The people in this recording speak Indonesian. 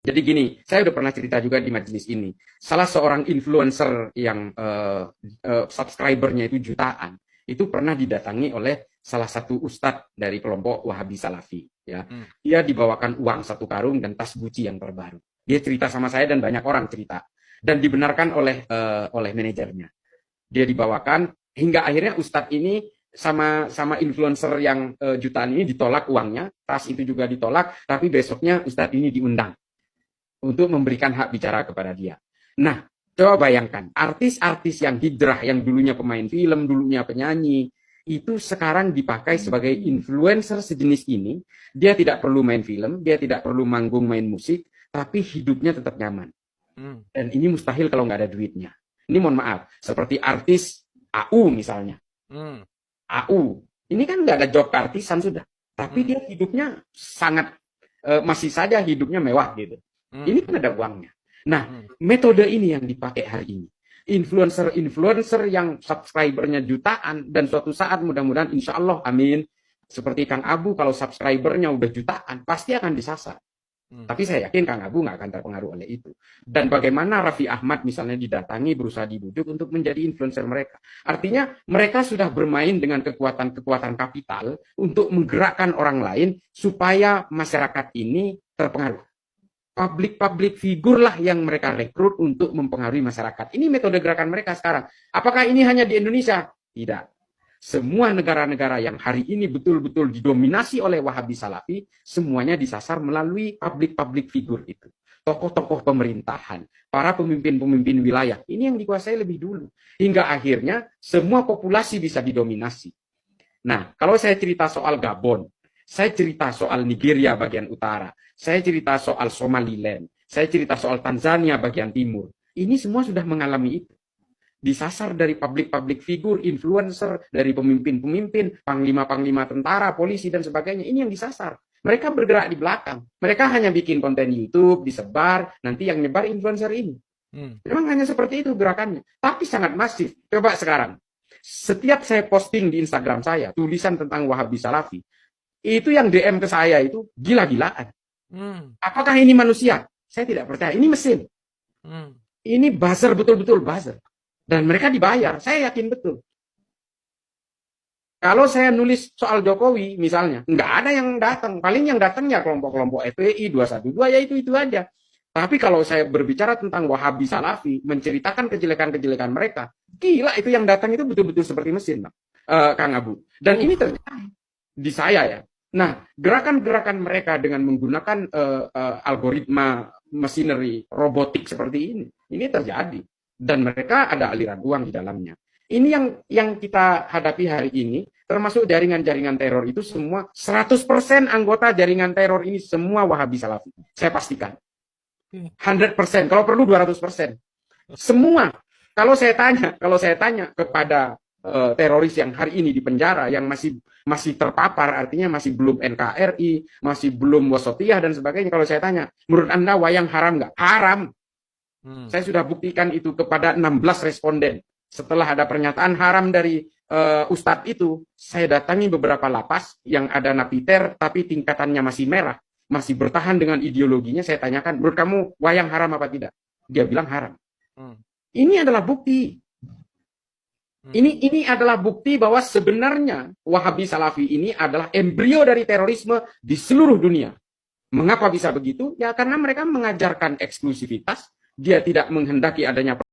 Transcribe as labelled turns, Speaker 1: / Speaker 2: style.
Speaker 1: Jadi gini, saya udah pernah cerita juga di majelis ini. Salah seorang influencer yang subscribernya itu jutaan, itu pernah didatangi oleh salah satu ustadz dari kelompok Wahabi Salafi. Ya, dia dibawakan uang satu karung dan tas Gucci yang terbaru. Dia cerita sama saya dan banyak orang cerita dan dibenarkan oleh manajernya. Dia dibawakan hingga akhirnya ustadz ini sama influencer yang jutaan ini ditolak uangnya, tas itu juga ditolak, tapi besoknya ustadz ini diundang untuk memberikan hak bicara kepada dia. Nah, coba bayangkan, artis-artis yang hijrah, yang dulunya pemain film, dulunya penyanyi, itu sekarang dipakai sebagai influencer sejenis ini. Dia tidak perlu main film, dia tidak perlu manggung main musik, tapi hidupnya tetap nyaman. Dan ini mustahil kalau nggak ada duitnya. Ini mohon maaf, seperti artis AU misalnya. AU, ini kan nggak ada job keartisan sudah. Tapi dia hidupnya sangat, masih saja hidupnya mewah gitu. Ini kan ada uangnya. Nah, metode ini yang dipakai hari ini. Influencer-influencer yang subscribernya jutaan dan suatu saat mudah-mudahan insya Allah, amin. Seperti Kang Abu, kalau subscribernya udah jutaan, pasti akan disasar. Tapi saya yakin Kang Abu nggak akan terpengaruh oleh itu. Dan bagaimana Raffi Ahmad misalnya didatangi, berusaha dibujuk untuk menjadi influencer mereka. Artinya mereka sudah bermain dengan kekuatan-kekuatan kapital untuk menggerakkan orang lain supaya masyarakat ini terpengaruh. Public figur lah yang mereka rekrut untuk mempengaruhi masyarakat. Ini metode gerakan mereka sekarang. Apakah ini hanya di Indonesia? Tidak. Semua negara-negara yang hari ini betul-betul didominasi oleh Wahabi Salafi, semuanya disasar melalui public figur itu. Tokoh-tokoh pemerintahan, para pemimpin-pemimpin wilayah, ini yang dikuasai lebih dulu. Hingga akhirnya semua populasi bisa didominasi. Nah, kalau saya cerita soal Gabon, saya cerita soal Nigeria bagian utara, saya cerita soal Somaliland, saya cerita soal Tanzania bagian timur. Ini semua sudah mengalami itu. Disasar dari public figur, influencer, dari pemimpin-pemimpin, panglima-panglima tentara, polisi, dan sebagainya. Ini yang disasar. Mereka bergerak di belakang. Mereka hanya bikin konten YouTube, disebar, nanti yang nyebar influencer ini. Memang hanya seperti itu gerakannya. Tapi sangat masif. Coba sekarang. Setiap saya posting di Instagram saya, tulisan tentang Wahabi Salafi, itu yang DM ke saya itu gila-gilaan. Apakah ini manusia? Saya tidak percaya. Ini mesin. Ini buzzer, betul-betul buzzer. Dan mereka dibayar. Saya yakin betul. Kalau saya nulis soal Jokowi misalnya, nggak ada yang datang. Paling yang datang ya kelompok-kelompok FPI, 212, ya itu aja. Tapi kalau saya berbicara tentang Wahabi Salafi, menceritakan kejelekan-kejelekan mereka, gila itu yang datang itu betul-betul seperti mesin, Kang Abu. Dan ini terjadi di saya ya. Nah, gerakan-gerakan mereka dengan menggunakan algoritma machinery, robotik seperti ini terjadi. Dan mereka ada aliran uang di dalamnya. Ini yang kita hadapi hari ini, termasuk jaringan-jaringan teror itu semua, 100% anggota jaringan teror ini semua Wahabi Salafi. Saya pastikan. 100%, kalau perlu 200%. Semua. Kalau saya tanya kepada teroris yang hari ini di penjara, yang masih terpapar, artinya masih belum NKRI, masih belum Wasatiyah dan sebagainya. Kalau saya tanya, menurut Anda wayang haram nggak? Haram. Saya sudah buktikan itu kepada 16 responden. Setelah ada pernyataan haram dari Ustadz itu, saya datangi beberapa lapas yang ada napiter, tapi tingkatannya masih merah, masih bertahan dengan ideologinya. Saya tanyakan, menurut kamu wayang haram apa tidak? Dia bilang haram. Ini adalah bukti. Ini adalah bukti bahwa sebenarnya Wahabi Salafi ini adalah embrio dari terorisme di seluruh dunia. Mengapa bisa begitu? Ya karena mereka mengajarkan eksklusivitas, dia tidak menghendaki adanya